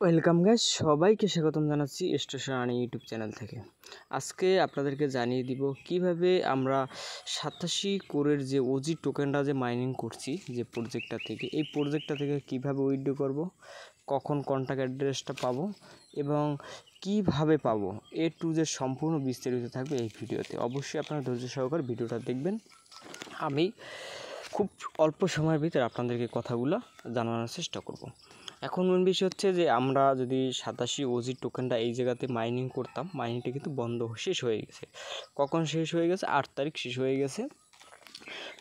Welcome guys, সবাইকে স্বাগতম জানাচ্ছি স্টেশন আর্নি ইউটিউব চ্যানেল থেকে। আজকে আপনাদেরকে জানিয়ে দিব কিভাবে আমরা 87 কোরের যে ওজি টোকেনটা যে মাইনিং করছি যে প্রজেক্টটা থেকে, এই প্রজেক্টটা থেকে কিভাবে উইথড্র করব, কখন কন্ট্যাক্ট অ্যাড্রেসটা পাবো এবং কিভাবে পাবো, এ টু জেড সম্পূর্ণ বিস্তারিত থাকবে এই ভিডিওতে। অবশ্যই আপনারা ধৈর্য সহকারে ভিডিওটা দেখবেন। আমি খুব অল্প সময়ের ভিতরে আপনাদেরকে কথাগুলো জানানোর চেষ্টা করব। এখন মেন বিষয় হচ্ছে যে আমরা যদি 87 ওজি টোকেনটা এই জায়গাতে মাইনিং করতাম, মাইনিংটা কিন্তু শেষ হয়ে গেছে। কখন শেষ হয়ে গেছে? 8 তারিখ শেষ হয়ে গেছে।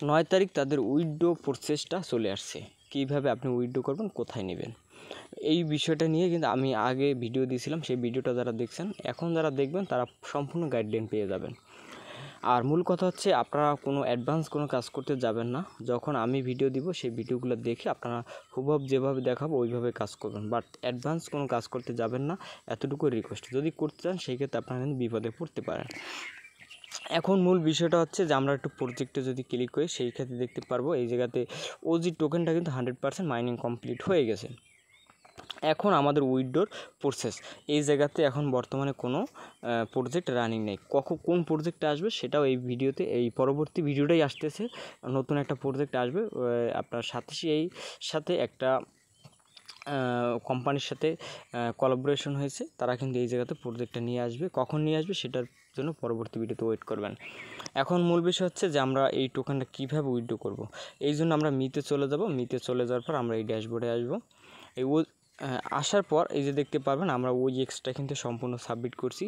9 তারিখ তাদের উইথড্র প্রসেসটা চলে আসছে। কীভাবে আপনি উইথড্র করবেন, কোথায় নেবেন, এই বিষয়টা নিয়ে কিন্তু আমি আগে ভিডিও দিয়েছিলাম। সেই ভিডিওটা যারা দেখছেন, এখন যারা দেখবেন তারা সম্পূর্ণ গাইডলাইন পেয়ে যাবেন। আর মূল কথা হচ্ছে আপনারা কোনো অ্যাডভান্স কোনো কাজ করতে যাবেন না। যখন আমি ভিডিও দিব সেই ভিডিওগুলো দেখে আপনারা হুবহু যেভাবে দেখাবো ওইভাবে কাজ করবেন, বাট অ্যাডভান্স কোনো কাজ করতে যাবেন না, এতটুকু রিকোয়েস্ট। যদি করতে চান সেই ক্ষেত্রে আপনারা কিন্তু বিপদে পড়তে পারেন। এখন মূল বিষয়টা হচ্ছে যে আমরা একটু প্রজেক্টে যদি ক্লিক করি সেই ক্ষেত্রে দেখতে পারবো এই জায়গাতে ওজি টোকেনটা কিন্তু 100% মাইনিং কমপ্লিট হয়ে গেছে। এখন আমাদের উইথড্রর প্রসেস, এই জায়গাতে এখন বর্তমানে কোনো প্রজেক্ট রানিং নেই। কোন প্রজেক্টে আসবে সেটাও এই ভিডিওতে, এই পরবর্তী ভিডিওটাই আসতেছে। নতুন একটা প্রজেক্ট আসবে আপনার 87 এই সাথে একটা কোম্পানির সাথে কোলাবোরেশন হয়েছে। তারা কিন্তু এই জায়গাতে প্রজেক্টটা নিয়ে আসবে। কখন নিয়ে আসবে সেটার জন্য পরবর্তী ভিডিওতে ওয়েট করবেন। এখন মূল বিষয় হচ্ছে যে আমরা এই টোকেনটা কীভাবে উইথড্র করব। এই জন্য আমরা মিতে চলে যাব। মিতে চলে যাওয়ার পর আমরা এই ড্যাশবোর্ডে আসবো। এই আসার পর এই যে দেখতে পারবেন আমরা ওই এক্সটা কিন্তু সম্পূর্ণ সাবমিট করছি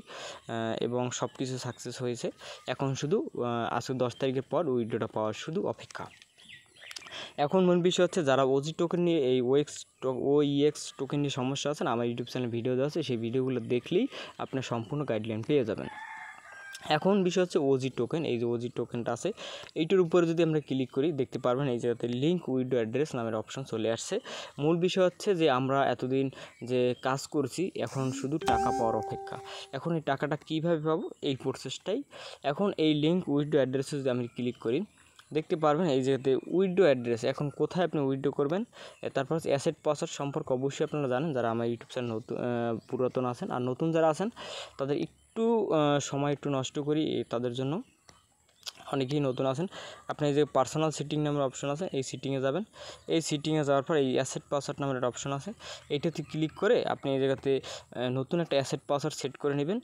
এবং সব কিছু সাকসেস হয়েছে। এখন শুধু আজকে 10 তারিখের পর উইথড্রটা পাওয়ার শুধু অপেক্ষা। এখন মূল বিষয় হচ্ছে যারা ওজি টোকেন নিয়ে এই ওইএক্স টোকেন নিয়ে সমস্যা আছেন, আমার ইউটিউব চ্যানেলে ভিডিও দেওয়া আছে, সেই ভিডিওগুলো দেখলেই আপনার সম্পূর্ণ গাইডলাইন পেয়ে যাবেন। এখন বিষয় হচ্ছে ওজি টোকেন, এই যে ওজি টোকেনটা আছে এইটার উপরে যদি আমরা ক্লিক করি দেখতে পারবেন এই জায়গাতে লিঙ্ক উইথড্র অ্যাড্রেস নামের অপশন চলে আসছে। মূল বিষয় হচ্ছে যে আমরা এতদিন যে কাজ করছি এখন শুধু টাকা পাওয়ার অপেক্ষা। এখন এই টাকাটা কীভাবে পাবো, এই প্রসেসটাই। এখন এই লিঙ্ক উইথড্র অ্যাড্রেসে যদি আমি ক্লিক করি দেখতে পারবেন এই জায়গাতে উইথড্র অ্যাড্রেস। এখন কোথায় আপনি উইথড্র করবেন, তারপর হচ্ছে অ্যাসেট পাসওয়ার্ড সম্পর্কে অবশ্যই আপনারা জানেন যারা আমার ইউটিউব চ্যানেল নতুন পুরাতন আছেন, আর নতুন যারা আছেন তাদের একটু সময় একটু নষ্ট করি তাদের জন্য। অনেকেই নতুন আছেন, আপনি এই যে পার্সোনাল সেটিং নামের অপশন আছে, এই সেটিংয়ে যাবেন। এই সেটিংয়ে যাওয়ার পর এই অ্যাসেট পাসওয়ার্ড নামের একটা অপশন আছে, এইটাতে ক্লিক করে আপনি এই জায়গাতে নতুন একটা অ্যাসেট পাসওয়ার্ড সেট করে নেবেন।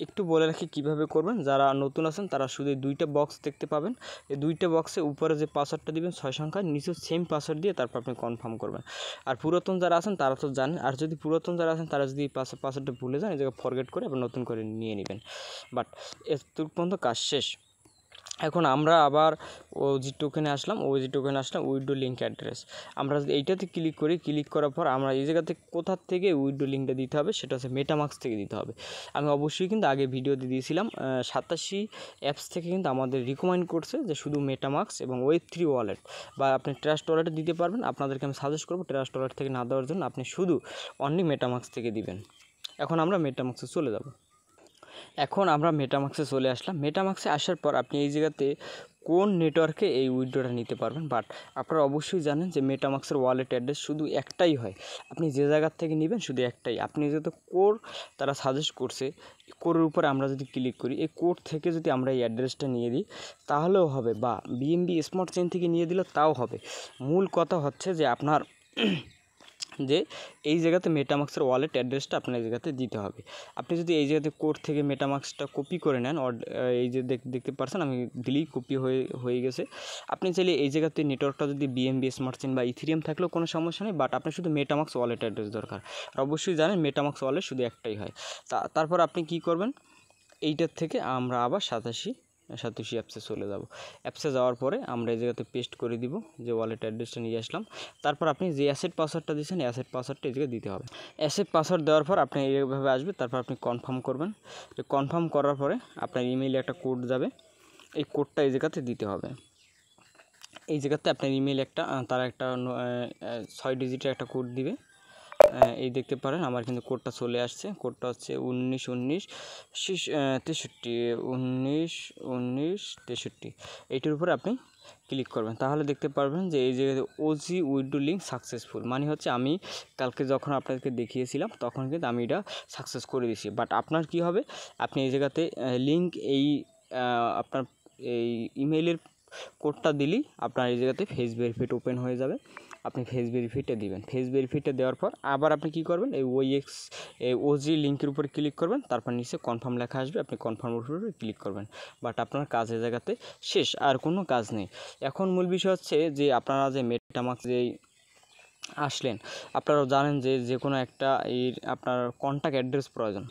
একটু বলে রাখি কীভাবে করবেন। যারা নতুন আছেন তারা শুধু এই দুইটা বক্স দেখতে পাবেন। এই দুইটা বক্সে উপরে যে পাসওয়ার্ডটা দিবেন 6 সংখ্যার, নিচে সেম পাসওয়ার্ড দিয়ে তারপর আপনি কনফার্ম করবেন। আর পুরাতন যারা আছেন তারা তো জানেন, আর যদি পুরাতন যারা আছেন তারা যদি পাসওয়ার্ডটা ভুলে যান এই জায়গায় ফরগেট করে আবার নতুন করে নিয়ে নেবেন। বাট এতটুকু পর্যন্ত কাজ শেষ। এখন আমরা আবার ওজি টোকেনে আসলাম উইথড্র লিঙ্ক অ্যাড্রেস। আমরা যদি এইটাতে ক্লিক করি, ক্লিক করার পর আমরা এই জায়গাতে কোথার থেকে উইথড্র লিঙ্কটা দিতে হবে সেটা হচ্ছে মেটামাক্স থেকে দিতে হবে। আমি অবশ্যই কিন্তু আগে ভিডিওতে দিয়েছিলাম 87 অ্যাপস থেকে কিন্তু আমাদের রিকমেন্ড করছে যে শুধু মেটামাক্স এবং Web3 ওয়ালেট বা আপনি ট্রাস্ট ওয়ালেটে দিতে পারবেন। আপনাদেরকে আমি সাজেস্ট করবো ট্রাস্ট ওয়ালেট থেকে না দেওয়ার জন্য, আপনি শুধু অনলি মেটামাক্স থেকে দিবেন। এখন আমরা মেটামাক্সে চলে যাব। এখন আমরা মেটামাক্সে চলে আসলাম। মেটামাক্সে আসার পর আপনি এই জায়গাতে কোন নেটওয়ার্কে এই উইথড্রটা নিতে পারবেন, বাট আপনারা অবশ্যই জানেন যে মেটামাক্সের ওয়ালেট অ্যাড্রেস শুধু একটাই হয়। আপনি যে জায়গার থেকে নেবেন শুধু একটাই। আপনি যেহেতু কোর তারা সাজেস্ট করছে, কোরের উপরে আমরা যদি ক্লিক করি, এই কোর থেকে যদি আমরা এই অ্যাড্রেসটা নিয়ে দিই তাহলেও হবে, বা বিএনবি স্মার্ট চেইন থেকে নিয়ে দিলেও তাও হবে। মূল কথা হচ্ছে যে আপনার যে এই জায়গাতে মেটামাক্সের ওয়ালেট অ্যাড্রেসটা আপনার এই জায়গাতে দিতে হবে। আপনি যদি এই জায়গাতে কোড থেকে মেটামাক্সটা কপি করে নেন, এই যে দেখতে পাচ্ছেন আমি দিলেই কপি হয়ে গেছে। আপনি চাইলে এই জায়গাতে নেটওয়ার্কটা যদি বিএনবি স্মার্ট চেইন বা ইথেরিয়াম থাকলেও কোনো সমস্যা নেই, বাট আপনি শুধু মেটামাক্স ওয়ালেট অ্যাড্রেস দরকার। আর অবশ্যই জানেন মেটামাক্স ওয়ালেট শুধু একটাই হয়। তারপর আপনি কি করবেন, এইটার থেকে আমরা আবার 87 অ্যাপসে চলে যাব। অ্যাপসে যাওয়ার পরে আমরা এই জায়গাতে পেস্ট করে দিব যে ওয়ালেট অ্যাড্রেসটা নিয়ে আসলাম। তারপর আপনি যে অ্যাসেট পাসওয়ার্ডটা দিয়েছেন অ্যাসেট পাসওয়ার্ডটা এই জায়গায় দিতে হবে। অ্যাসেট পাসওয়ার্ড দেওয়ার পর আপনি এইভাবে আসবে, তারপর আপনি কনফার্ম করবেন। কনফার্ম করার পরে আপনার ইমেইলে একটা কোড যাবে, এই কোডটা এই জায়গাতে দিতে হবে। এই জায়গাতে আপনার ইমেইল তারা একটা 6 ডিজিটের একটা কোড দিবে, এই দেখতে পারেন আমার কিন্তু কোডটা চলে আসছে। কোডটা হচ্ছে 19 এইটার উপরে আপনি ক্লিক করবেন, তাহলে দেখতে পারবেন যে এই জায়গাতে ওজি উইথড্র লিঙ্ক সাকসেসফুল, মানে হচ্ছে আমি কালকে যখন আপনাদেরকে দেখিয়েছিলাম তখন কিন্তু আমি এটা সাকসেস করে দিয়েছি। বাট আপনার কি হবে, আপনি এই জায়গাতে লিঙ্ক আপনার এই ইমেইলের কোডটা দিলেই আপনার এই জায়গাতে ফেস ভেরিফাইড ওপেন হয়ে যাবে। আপনি ফেস ভেরিফাইডটা দিবেন। ফেস ভেরিফাইডটা দেওয়ার পর আবার আপনি কী করবেন, এই ওজি লিঙ্কের উপরে ক্লিক করবেন, তারপর নিচে কনফার্ম লেখা আসবে, আপনি কনফার্মের উপরে ক্লিক করবেন। বাট আপনার কাজের জায়গাতে শেষ, আর কোনো কাজ নেই। এখন মূল বিষয় হচ্ছে যে আপনারা যে মেটামাস্ক যেই আসলেন, আপনারাও জানেন যে কোনো একটা আপনার কন্ট্যাক্ট অ্যাড্রেস প্রয়োজন।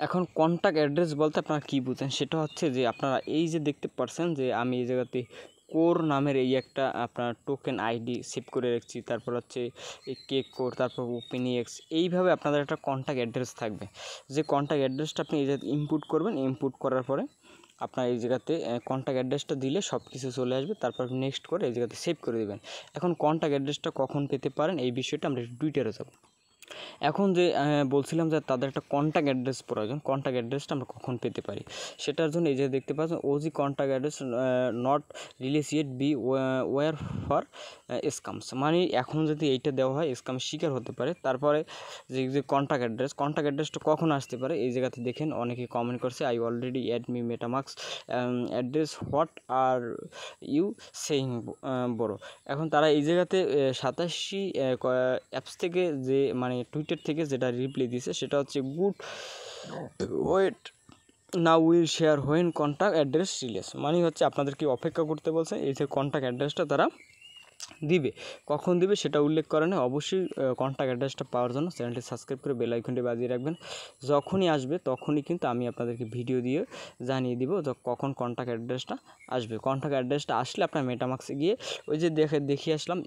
এখন কন্ট্যাক্ট অ্যাড্রেস বলতে আপনারা কী বুঝেন, সেটা হচ্ছে যে আপনারা এই যে দেখতে পাচ্ছেন যে আমি এই জায়গাতে কোর নামের এই একটা আপনার টোকেন আইডি সেভ করে রাখছি, তারপর হচ্ছে এই কেক কোর, তারপর ওপেনএক্স, এইভাবে আপনাদের একটা কন্ট্যাক্ট অ্যাড্রেস থাকবে। যে কন্ট্যাক্ট অ্যাড্রেসটা আপনি এই জায়গায় ইনপুট করবেন, ইনপুট করার পরে আপনার এই জায়গাতে কন্ট্যাক্ট অ্যাড্রেসটা দিলে সব কিছু চলে আসবে, তারপর নেক্সট করে এই জায়গাতে সেভ করে দেবেন। এখন কন্ট্যাক্ট অ্যাড্রেসটা কখন পেতে পারেন এই বিষয়টা আমরা একটু ডিটেলে যাব। এখন যে বলছিলাম যে তাদের একটা কন্ট্যাক্ট অ্যাড্রেস প্রয়োজন, কন্ট্যাক্ট অ্যাড্রেসটা আমরা কখন পেতে পারি সেটার জন্য এই যে দেখতে পাচ্ছেন OG contact address not release yet beware for scams, মানে এখন যদি এইটা দেওয়া হয় স্ক্যামের শিকার হতে পারে। তারপরে যে কন্ট্যাক্ট অ্যাড্রেসটা কখন আসতে পারে এই জায়গাতে দেখেন অনেকে কমেন্ট করছে, I already add me MetaMask address what are you saying বড়। এখন তারা এই জায়গাতে 87 অ্যাপস থেকে যে মানে টুইটার থেকে যেটা রিপ্লাই দিয়েছে সেটা হচ্ছে good wait now will share when contact address release, মানে হচ্ছে আপনাদেরকে অপেক্ষা করতে বলছে। এই যে কন্ট্যাক্ট অ্যাড্রেসটা তারা দিবে, কখন দিবে সেটা উল্লেখ করে না। অবশ্যই কন্ট্যাক্ট অ্যাড্রেসটা পাওয়ার জন্য চ্যানেলটি সাবস্ক্রাইব করে বেল আইকনটি বাজিয়ে রাখবেন। যখনই আসবে তখনই কিন্তু আমি আপনাদেরকে ভিডিও দিয়ে জানিয়ে দিব কখন কন্ট্যাক্ট অ্যাড্রেসটা আসবে। কন্ট্যাক্ট অ্যাড্রেসটা আসলে আপনার মেটামাক্সে গিয়ে ওই যে দেখিয়ে আসলাম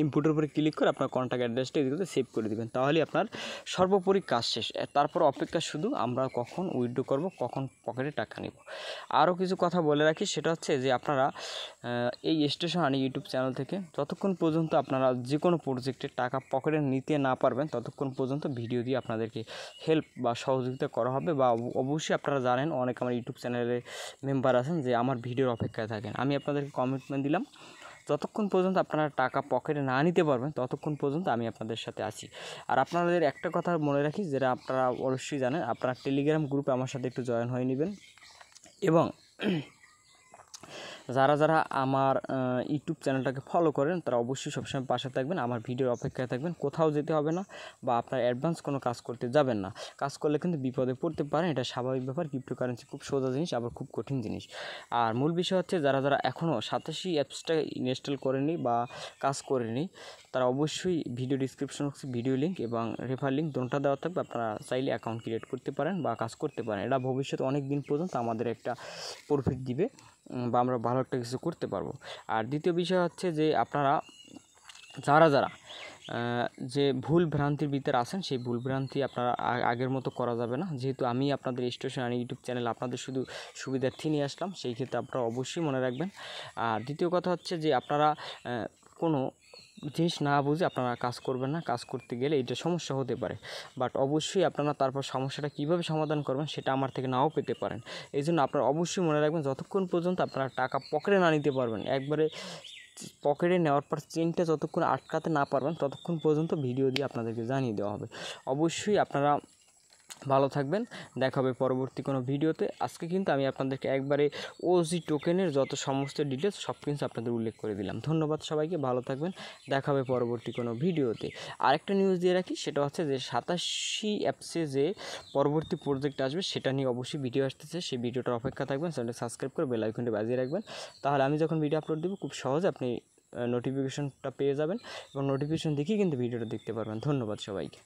ইনপুটের উপরে ক্লিক করে আপনার কন্ট্যাক্ট অ্যাড্রেসটা এদিকে সেভ করে দেবেন, তাহলে আপনার সর্বোপরি কাজ শেষ। তারপর অপেক্ষা শুধু আমরা কখন উইথড্র করব, কখন পকেটে টাকা নেব। আরও কিছু কথা বলে রাখি, সেটা হচ্ছে যে আপনারা এই স্টেশন আর্নিং ইউটিউব চ্যানেল থেকে যতক্ষণ পর্যন্ত আপনারা যে কোনো প্রজেক্টে টাকা পকেটে নিতে না পারবেন ততক্ষণ পর্যন্ত ভিডিও দিয়ে আপনাদেরকে হেল্প বা সহযোগিতা করা হবে। বা অবশ্যই আপনারা জানেন অনেক আমার ইউটিউব চ্যানেলের মেম্বার আছেন যে আমার ভিডিওর অপেক্ষায় থাকেন। আমি আপনাদেরকে কমিটমেন্ট দিলাম যতক্ষণ পর্যন্ত আপনারা টাকা পকেটে না নিতে পারবেন ততক্ষণ পর্যন্ত আমি আপনাদের সাথে আছি। আর আপনাদের একটা কথা মনে রাখি, যেটা আপনারা অবশ্যই জানেন, আপনারা টেলিগ্রাম গ্রুপে আমার সাথে একটু জয়েন হয়ে নেবেন। এবং যারা আমার ইউটিউব চ্যানেলটাকে ফলো করেন তারা অবশ্যই সবসময় পাশে থাকবেন, আমার ভিডিওর অপেক্ষায় থাকবেন। কোথাও যেতে হবে না বা আপনার অ্যাডভান্স কোনো কাজ করতে যাবেন না। কাজ করলে কিন্তু বিপদে পড়তে পারেন, এটা স্বাভাবিক ব্যাপার। ক্রিপ্টোকারেন্সি খুব সোজা জিনিস, আবার খুব কঠিন জিনিস। আর মূল বিষয় হচ্ছে যারা এখনও 87 অ্যাপসটা ইনস্টল করেনি বা কাজ করেনি তারা অবশ্যই ভিডিও ডিসক্রিপশন বক্সে ভিডিও লিঙ্ক এবং রেফার লিঙ্ক দুটোটা দেওয়া থাকবে, আপনারা চাইলে অ্যাকাউন্ট ক্রিয়েট করতে পারেন বা কাজ করতে পারেন। এটা ভবিষ্যতে অনেক দিন পর্যন্ত আমাদের একটা প্রফিট দিবে বা আমরা ভালো একটা কিছু করতে পারবো। আর দ্বিতীয় বিষয় হচ্ছে যে আপনারা যারা যে ভুল ভ্রান্তির ভিতরে আসেন সেই ভুল ভ্রান্তি আপনারা আগের মতো করা যাবে না। যেহেতু আমি আপনাদের স্টেশন আর্নিং ইউটিউব চ্যানেল আপনাদের শুধু সুবিধার্থে নিয়ে আসলাম, সেই ক্ষেত্রে আপনারা অবশ্যই মনে রাখবেন। আর দ্বিতীয় কথা হচ্ছে যে আপনারা কোনো জিনিস না বুঝে আপনারা কাজ করবেন না, কাজ করতে গেলে এটা সমস্যা হতে পারে। বাট অবশ্যই আপনারা তারপর সমস্যাটা কীভাবে সমাধান করবেন সেটা আমার থেকে নাও পেতে পারেন। এই জন্য আপনারা অবশ্যই মনে রাখবেন যতক্ষণ পর্যন্ত আপনারা টাকা পকেটে না নিতে পারবেন, একবারে পকেটে নেওয়ার পর চেনটা যতক্ষণ আটকাতে না পারবেন ততক্ষণ পর্যন্ত ভিডিও দিয়ে আপনাদেরকে জানিয়ে দেওয়া হবে। অবশ্যই আপনারা ভালো থাকবেন, দেখা হবে পরবর্তী কোনো ভিডিওতে। আজকে কিন্তু আমি আপনাদেরকে একবারে ওজি টোকেনের যত সমস্ত ডিটেলস সব কিছু আপনাদের উল্লেখ করে দিলাম। ধন্যবাদ সবাইকে, ভালো থাকবেন, দেখা হবে পরবর্তী কোনো ভিডিওতে। আরেকটা নিউজ দিয়ে রাখি, সেটা হচ্ছে যে 87 অ্যাপসে যে পরবর্তী প্রজেক্ট আসবে সেটা নিয়ে অবশ্যই ভিডিও আসতেছে, সেই ভিডিওটার অপেক্ষা থাকবেন। চ্যানেলটা সাবস্ক্রাইব করে বেল আইকনটি বাজিয়ে রাখবেন, তাহলে আমি যখন ভিডিও আপলোড দেবো খুব সহজে আপনি নোটিফিকেশনটা পেয়ে যাবেন এবং নোটিফিকেশন দেখেই কিন্তু ভিডিওটা দেখতে পারবেন। ধন্যবাদ সবাইকে।